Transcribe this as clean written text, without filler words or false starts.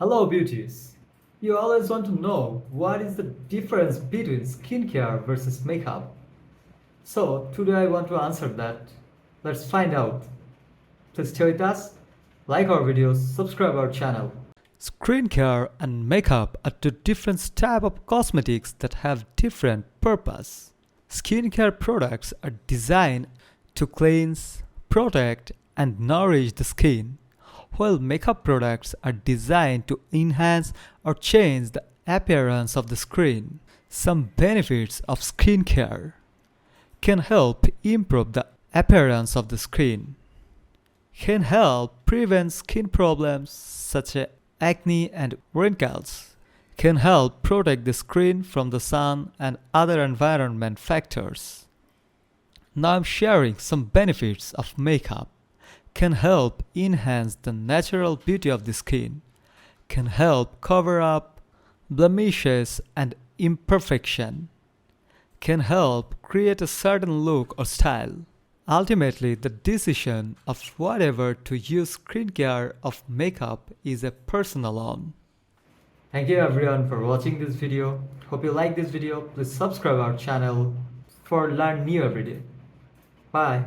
Hello, beauties. You always want to know what is the difference between skincare versus makeup. So, today I want to answer that. Let's find out. Please stay with us, like our videos, subscribe our channel. Skincare and makeup are two different types of cosmetics that have different purpose. Skincare products are designed to cleanse, protect, and nourish the skin, while makeup products are designed to enhance or change the appearance of the skin. Some benefits of skincare can help improve the appearance of the skin, can help prevent skin problems such as acne and wrinkles, can help protect the skin from the sun and other environment factors. Now I'm sharing some benefits of makeup. Can help enhance the natural beauty of the skin, can help cover up blemishes and imperfection, can help create a certain look or style. Ultimately, the decision of whatever to use skincare or makeup is a personal one. Thank you everyone for watching this video. Hope you like this video. Please subscribe our channel for learn new every day. Bye.